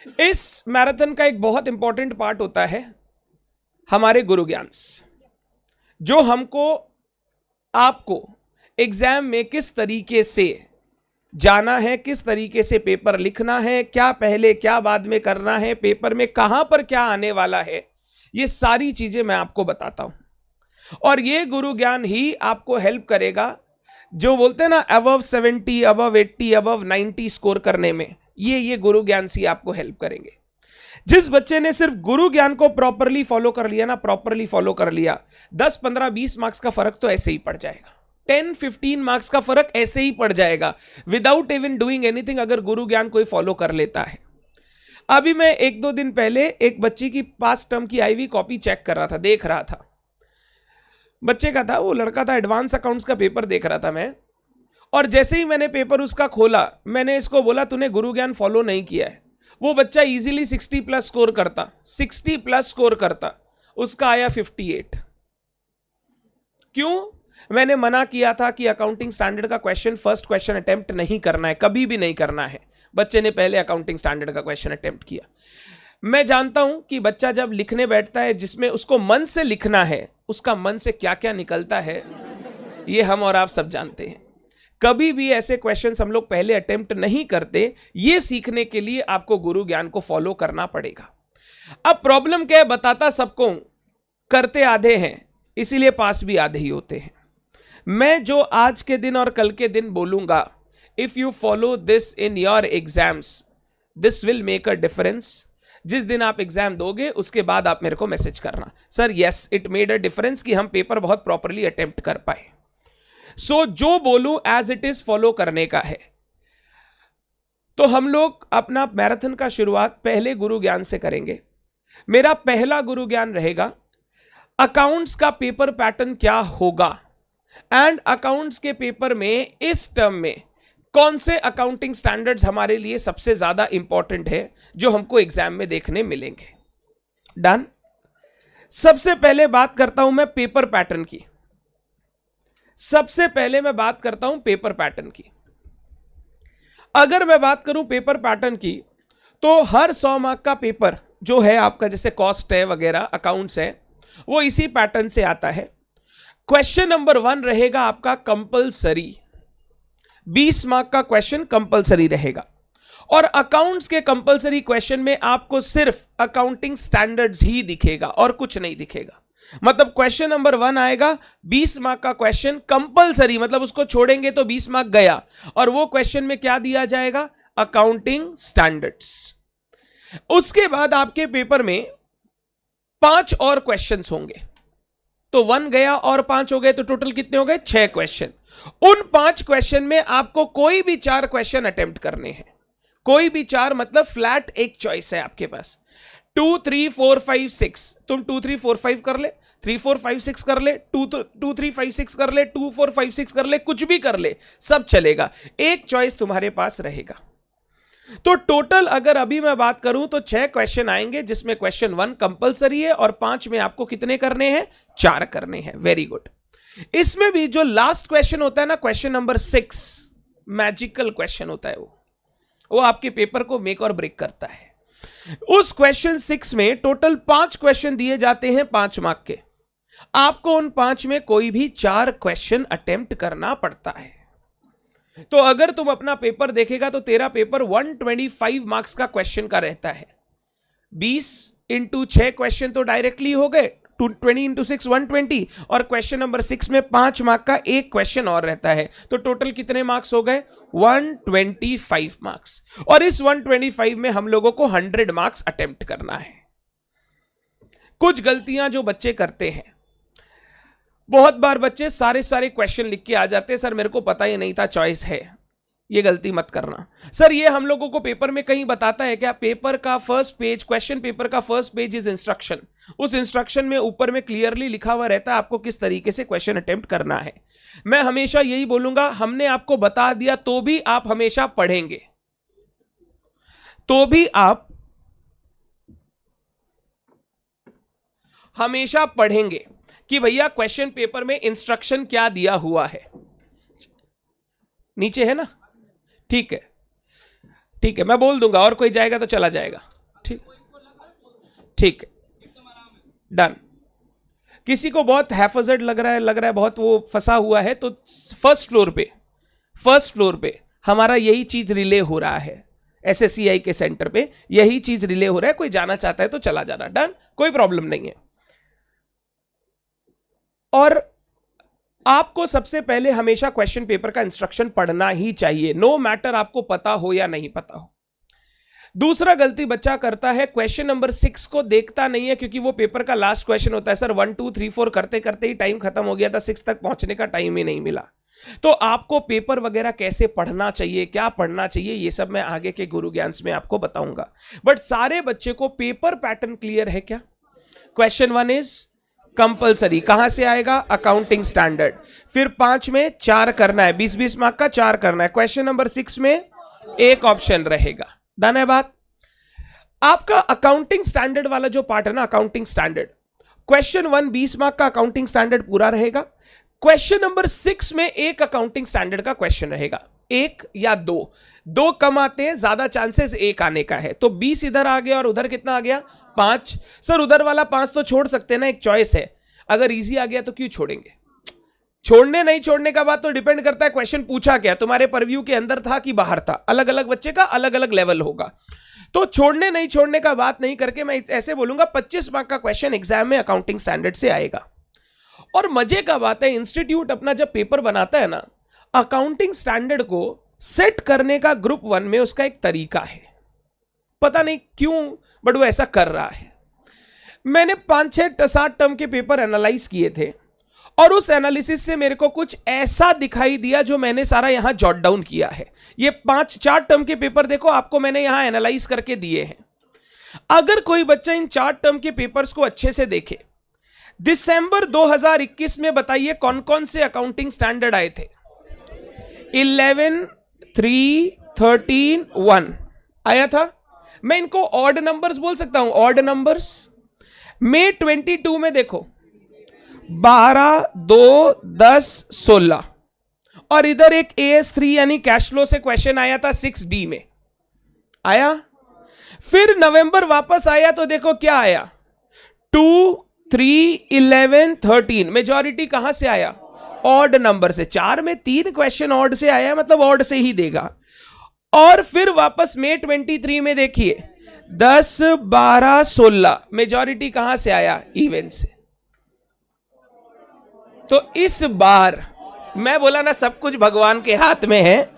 इस मैराथन का एक बहुत इंपॉर्टेंट पार्ट होता है हमारे गुरु ज्ञान, जो हमको आपको एग्जाम में किस तरीके से जाना है, किस तरीके से पेपर लिखना है, क्या पहले क्या बाद में करना है, पेपर में कहां पर क्या आने वाला है, ये सारी चीजें मैं आपको बताता हूं। और ये गुरु ज्ञान ही आपको हेल्प करेगा, जो बोलते हैं ना अबव 70, अबव 80, अबव 90 स्कोर करने में, ये गुरु ज्ञान से आपको हेल्प करेंगे। जिस बच्चे ने सिर्फ गुरु ज्ञान को प्रॉपरली फॉलो कर लिया ना, प्रॉपरली फॉलो कर लिया, 10, 15, 20 मार्क्स का फर्क तो ऐसे ही पड़ जाएगा, 10, 15 मार्क्स का फर्क ऐसे ही पड़ जाएगा विदाउट इवन डूइंग एनीथिंग, अगर गुरु ज्ञान कोई फॉलो कर लेता है। अभी मैं 1-2 दिन पहले एक बच्ची की पास टर्म की आई हुई कॉपी चेक कर रहा था, देख रहा था। बच्चे का था, वो लड़का था, एडवांस अकाउंट्स का पेपर देख रहा था मैं। और जैसे ही मैंने पेपर उसका खोला, मैंने इसको बोला तूने गुरु ज्ञान फॉलो नहीं किया है। वो बच्चा इजीली 60+ स्कोर करता, 60+ स्कोर करता, उसका आया 58। क्यों? मैंने मना किया था कि अकाउंटिंग स्टैंडर्ड का क्वेश्चन फर्स्ट क्वेश्चन अटेम्प्ट नहीं करना है, कभी भी नहीं करना है। बच्चे ने पहले अकाउंटिंग स्टैंडर्ड का क्वेश्चन अटेम्प्ट किया। मैं जानता हूं कि बच्चा जब लिखने बैठता है, जिसमें उसको मन से लिखना है, उसका मन से क्या क्या निकलता है ये हम और आप सब जानते हैं। कभी भी ऐसे क्वेश्चंस हम लोग पहले अटेम्प्ट नहीं करते। ये सीखने के लिए आपको गुरु ज्ञान को फॉलो करना पड़ेगा। अब प्रॉब्लम क्या है, बताता सबको, करते आधे हैं, इसीलिए पास भी आधे ही होते हैं। मैं जो आज के दिन और कल के दिन बोलूंगा, if you follow this in your exams, this will make a difference. जिस दिन आप एग्जाम दोगे उसके बाद आप मेरे को मैसेज करना, sir yes it made a difference, कि हम पेपर बहुत प्रॉपरली अटेम्प्ट कर पाए। सो जो बोलूं एज इट इज फॉलो करने का है। तो हम लोग अपना मैराथन का शुरुआत पहले गुरु ज्ञान से करेंगे। मेरा पहला गुरु ज्ञान रहेगा अकाउंट्स का पेपर पैटर्न क्या होगा, एंड अकाउंट्स के पेपर में इस टर्म में कौन से अकाउंटिंग स्टैंडर्ड्स हमारे लिए सबसे ज्यादा इंपॉर्टेंट है, जो हमको एग्जाम में देखने मिलेंगे। डन। सबसे पहले बात करता हूं मैं पेपर पैटर्न की। सबसे पहले मैं बात करता हूं पेपर पैटर्न की। अगर मैं बात करूं पेपर पैटर्न की, तो हर 100 मार्क का पेपर जो है आपका, जैसे कॉस्ट है वगैरह, अकाउंट्स है, वो इसी पैटर्न से आता है। क्वेश्चन नंबर 1 रहेगा आपका कंपलसरी, 20 मार्क का क्वेश्चन कंपलसरी रहेगा। और अकाउंट्स के कंपलसरी क्वेश्चन में आपको सिर्फ अकाउंटिंग स्टैंडर्ड्स ही दिखेगा और कुछ नहीं दिखेगा। मतलब क्वेश्चन नंबर 1 आएगा, 20 मार्क का क्वेश्चन कंपलसरी, मतलब उसको छोड़ेंगे तो 20 मार्क गया। और वो क्वेश्चन में क्या दिया जाएगा? Accounting standards. उसके बाद आपके पेपर में 5 और क्वेश्चंस होंगे, तो 1 गया और 5 हो गए, तो टोटल कितने हो गए? 6 क्वेश्चन। उन 5 क्वेश्चन में आपको कोई भी 4 क्वेश्चन अटेम्प्ट करने हैं। कोई भी 4 मतलब फ्लैट एक चॉइस है आपके पास। 2, 3, 4, 5, 6, तुम 2, 3, 4, 5 कर ले, 3, 4, 5, 6 कर ले, 2, 3, 5, 6 कर ले, 2, 4, 5, 6 कर ले, कुछ भी कर ले, सब चलेगा। एक चॉइस तुम्हारे पास रहेगा। तो टोटल अगर अभी मैं बात करूं तो 6 क्वेश्चन आएंगे, जिसमें क्वेश्चन 1 कंपलसरी है और 5 में आपको कितने करने हैं? 4 करने हैं। Very good. इसमें भी जो लास्ट क्वेश्चन होता है ना, क्वेश्चन नंबर 6, मैजिकल क्वेश्चन होता है। वो आपके पेपर को मेक और ब्रेक करता है। उस क्वेश्चन 6 में टोटल 5 क्वेश्चन दिए जाते हैं 5 मार्क के। आपको उन 5 में कोई भी 4 क्वेश्चन अटेम्प्ट करना पड़ता है। तो अगर तुम अपना पेपर देखेगा तो तेरा पेपर 125 मार्क्स का क्वेश्चन का रहता है। 20 इंटू 6 क्वेश्चन तो डायरेक्टली हो गए, 20 इंटू 6 120, और क्वेश्चन नंबर 6 में 5 मार्क का एक क्वेश्चन और रहता है। तो टोटल कितने मार्क्स हो गए? 125 मार्क्स। और इस 125 में हम लोगों को 100 मार्क्स अटेम्प्ट करना है। कुछ गलतियां जो बच्चे करते हैं, बहुत बार बच्चे सारे क्वेश्चन लिख के आ जाते हैं, सर मेरे को पता ही नहीं था चॉइस है। ये गलती मत करना। सर ये हम लोगों को पेपर में कहीं बताता है क्या? पेपर का फर्स्ट पेज, क्वेश्चन पेपर का फर्स्ट पेज इज इंस्ट्रक्शन। उस इंस्ट्रक्शन में ऊपर में क्लियरली लिखा हुआ रहता है आपको किस तरीके से क्वेश्चन अटेम्प्ट करना है। मैं हमेशा यही बोलूंगा, हमने आपको बता दिया तो भी आप हमेशा पढ़ेंगे, तो भी आप हमेशा पढ़ेंगे कि भैया क्वेश्चन पेपर में इंस्ट्रक्शन क्या दिया हुआ है। नीचे है ना? ठीक है, ठीक है, मैं बोल दूंगा, और कोई जाएगा तो चला जाएगा। ठीक है, डन। किसी को बहुत हैफजर्ड लग रहा है बहुत वो फंसा हुआ है, तो फर्स्ट फ्लोर पे हमारा यही चीज रिले हो रहा है, SSCI के सेंटर पे यही चीज रिले हो रहा है। कोई जाना चाहता है तो चला जाना, डन, कोई प्रॉब्लम नहीं है। और आपको सबसे पहले हमेशा क्वेश्चन पेपर का इंस्ट्रक्शन पढ़ना ही चाहिए, नो मैटर आपको पता हो या नहीं पता हो। दूसरा गलती बच्चा करता है, क्वेश्चन नंबर 6 को देखता नहीं है, क्योंकि वो पेपर का लास्ट क्वेश्चन होता है। सर 1 2 3 4 करते करते ही टाइम खत्म हो गया था, 6 तक पहुंचने का टाइम ही नहीं मिला। तो आपको पेपर वगैरह कैसे पढ़ना चाहिए, क्या पढ़ना चाहिए, ये सब मैं आगे के गुरु ज्ञान में आपको बताऊंगा। बट सारे बच्चे को पेपर पैटर्न क्लियर है क्या? क्वेश्चन 1 इज कंपलसरी, कहां से आएगा? Accounting standard. फिर 5 में 4 करना है, 20-20 मार्क का 4 करना है। क्वेश्चन नंबर 6 में एक ऑप्शन रहेगा, डन है बात। आपका अकाउंटिंग स्टैंडर्ड वाला जो पार्ट है ना, अकाउंटिंग स्टैंडर्ड, क्वेश्चन 1 20 मार्क का अकाउंटिंग स्टैंडर्ड पूरा रहेगा। क्वेश्चन नंबर 6 में एक अकाउंटिंग स्टैंडर्ड का क्वेश्चन रहेगा, 1 या 2 कम आते हैं, ज्यादा चांसेस 1 आने का है। तो 20 इधर आ गया और उधर कितना आ गया? 5। सर उधर वाला 5 तो छोड़ सकते हैं ना, एक चॉइस है। अगर इजी आ गया तो क्यों छोड़ेंगे? छोड़ने नहीं छोड़ने का बात तो डिपेंड करता है क्वेश्चन पूछा क्या, तुम्हारे परव्यू के अंदर था कि बाहर था। अलग अलग बच्चे का अलग अलग लेवल होगा। तो छोड़ने नहीं छोड़ने का बात नहीं करके मैं ऐसे बोलूंगा 25 मार्क का क्वेश्चन एग्जाम में अकाउंटिंग स्टैंडर्ड से आएगा। और मजे का बात है, इंस्टीट्यूट अपना जब पेपर बनाता है ना, अकाउंटिंग स्टैंडर्ड को सेट करने का ग्रुप 1 में उसका एक तरीका है, पता नहीं क्यों बट वो ऐसा कर रहा है। मैंने 5-6-7 टर्म के पेपर एनालाइज किए थे और उस एनालिसिस से मेरे को कुछ ऐसा दिखाई दिया जो मैंने सारा यहां जॉट डाउन किया है। ये 5-4 टर्म के पेपर देखो, आपको मैंने यहां एनालाइज करके दिए हैं। अगर कोई बच्चा इन 4 टर्म के पेपर्स को अच्छे से देखे, दिसंबर 2021 में बताइए कौन कौन से अकाउंटिंग स्टैंडर्ड आए थे? 11, 3, 13, 1 आया था। मैं इनको ऑड नंबर्स बोल सकता हूं, ऑड नंबर्स। मई 22 में देखो 12, 2, 10, 16 और इधर एक AS3 यानी कैश फ्लो से क्वेश्चन आया था 6D में आया। फिर नवंबर वापस आया तो देखो क्या आया, 2, 3, 11, 13। मेजॉरिटी कहां से आया? ऑड नंबर से। 4 में 3 क्वेश्चन ऑड से आया, मतलब ऑड से ही देगा। और फिर वापस मई 23 में देखिए 10, 12, 16, मेजॉरिटी कहां से आया? इवन से। तो इस बार मैं बोला ना, सब कुछ भगवान के हाथ में है।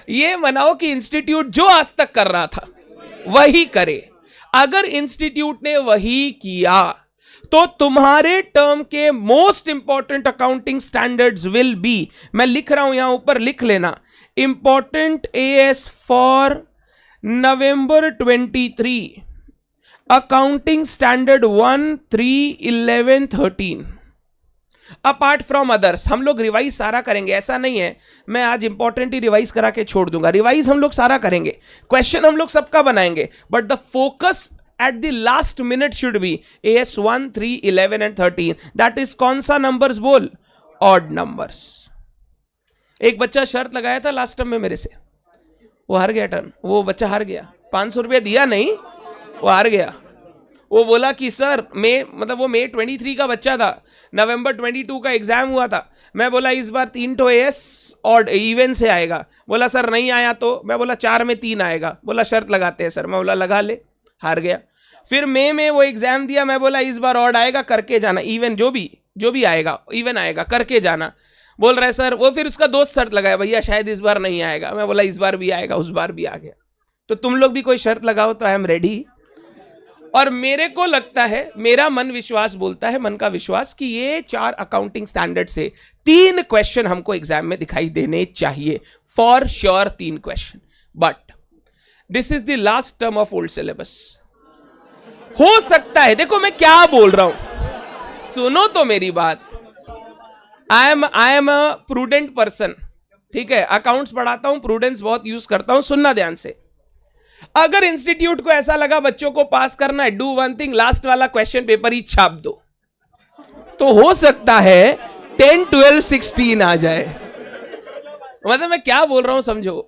ये मनाओ कि इंस्टीट्यूट जो आज तक कर रहा था वही करे। अगर इंस्टीट्यूट ने वही किया तो तुम्हारे टर्म के most important accounting standards will be, मैं लिख रहा हूं यहां ऊपर लिख लेना, important AS for November 23, accounting standard 1, 3, 11, 13। Apart from others हम लोग रिवाइज सारा करेंगे, ऐसा नहीं है मैं आज इंपॉर्टेंट ही रिवाइज करा के छोड़ दूंगा। रिवाइज हम लोग सारा करेंगे, क्वेश्चन हम लोग सबका बनाएंगे, but the focus at the last minute should be AS 1, 3, 11 and 13. That is कौन सा नंबर्स बोल? Odd numbers. एक बच्चा शर्त लगाया था लास्ट टर्म में मेरे से, वो हार गया टर्न। वो बच्चा हार गया, 500 रुपया दिया नहीं, वो हार गया। वो बोला कि सर मई 23 का बच्चा था, नवंबर 22 का एग्जाम हुआ था। मैं बोला इस बार 3 तो AS ऑड इवन से आएगा। बोला सर नहीं आया तो? मैं बोला 4 में 3 आएगा। बोला शर्त लगाते हैं सर। मैं बोला लगा ले, हार गया। फिर मई में वो एग्जाम दिया, मैं बोला इस बार ऑड आएगा, करके जाना, इवन जो भी आएगा इवन आएगा, करके जाना। बोल रहा है सर, वो फिर उसका दोस्त शर्त लगाया, भैया शायद इस बार नहीं आएगा। मैं बोला इस बार भी आएगा, उस बार भी आ गया। तो तुम लोग भी कोई शर्त लगाओ तो आई एम रेडी। और मेरे को लगता है, मेरा मन विश्वास बोलता है, मन का विश्वास, कि ये 4 अकाउंटिंग स्टैंडर्ड से 3 क्वेश्चन हमको एग्जाम में दिखाई देने चाहिए, for sure 3 question. But this is the last term of old syllabus. हो सकता है, देखो मैं क्या बोल रहा हूं, सुनो तो मेरी बात। I am a prudent person, ठीक है, अकाउंट्स पढ़ाता हूं, प्रूडेंस बहुत यूज करता हूं, सुनना ध्यान से। अगर इंस्टीट्यूट को ऐसा लगा बच्चों को पास करना है, डू वन थिंग, लास्ट वाला क्वेश्चन पेपर ही छाप दो, तो हो सकता है 10, 12, 16 आ जाए। मतलब मैं क्या बोल रहा हूं समझो।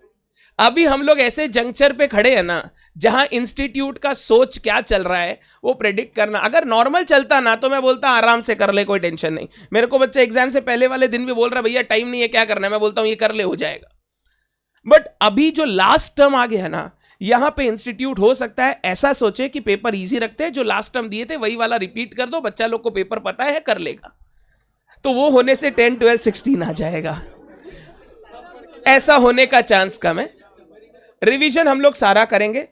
अभी हम लोग ऐसे जंक्चर पे खड़े हैं ना, जहां इंस्टीट्यूट का सोच क्या चल रहा है वो प्रेडिक्ट करना, अगर नॉर्मल चलता ना तो मैं बोलता आराम से कर ले, कोई टेंशन नहीं। मेरे को बच्चा एग्जाम से पहले वाले दिन भी बोल रहा भैया टाइम नहीं है, क्या करना है, मैं बोलता हूं ये कर ले, हो जाएगा। बट अभी जो लास्ट टर्म आ गया ना, यहां पे इंस्टीट्यूट हो सकता है ऐसा सोचे कि पेपर इजी रखते हैं, जो लास्ट टर्म दिए थे वही वाला रिपीट कर दो, बच्चा लोग को पेपर पता है, कर लेगा। तो वो होने से 10, 12, 16 आ जाएगा, ऐसा होने का चांस कम है। रिवीजन हम लोग सारा करेंगे।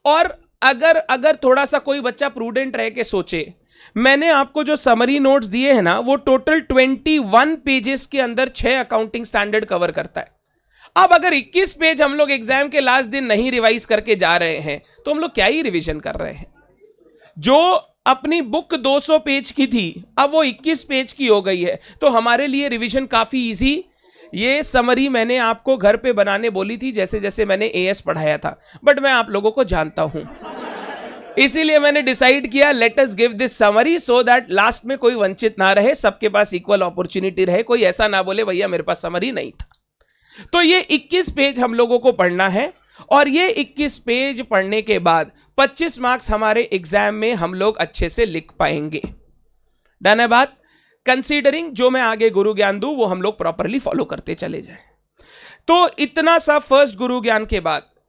और अगर थोड़ा सा कोई बच्चा प्रूडेंट रह के सोचे, मैंने आपको जो समरी नोट्स दिए हैं ना, वो टोटल 21 पेजेस के अंदर 6 अकाउंटिंग स्टैंडर्ड कवर करता है। अब अगर 21 पेज हम लोग एग्जाम के लास्ट दिन नहीं रिवाइज करके जा रहे हैं तो हम लोग क्या ही रिवीजन कर रहे हैं। जो अपनी बुक 200 पेज की थी अब वो 21 पेज की हो गई है, तो हमारे लिए रिवीजन काफी इजी। ये समरी मैंने आपको घर पे बनाने बोली थी जैसे जैसे मैंने एएस पढ़ाया था, बट मैं आप लोगों को जानता हूं, इसीलिए मैंने डिसाइड किया let us give this summary so that last में कोई वंचित ना रहे, सबके पास इक्वल अपॉर्चुनिटी रहे, कोई ऐसा ना बोले भैया मेरे पास समरी नहीं था। तो ये 21 पेज हम लोगों को पढ़ना है, और ये 21 पेज पढ़ने के बाद 25 मार्क्स हमारे एग्जाम में हम लोग अच्छे से लिख पाएंगे। डन है बात? कंसीडरिंग जो मैं आगे गुरु ज्ञान दूं वो हम लोग प्रॉपरली फॉलो करते चले जाएं। तो इतना सा फर्स्ट गुरु ज्ञान के बाद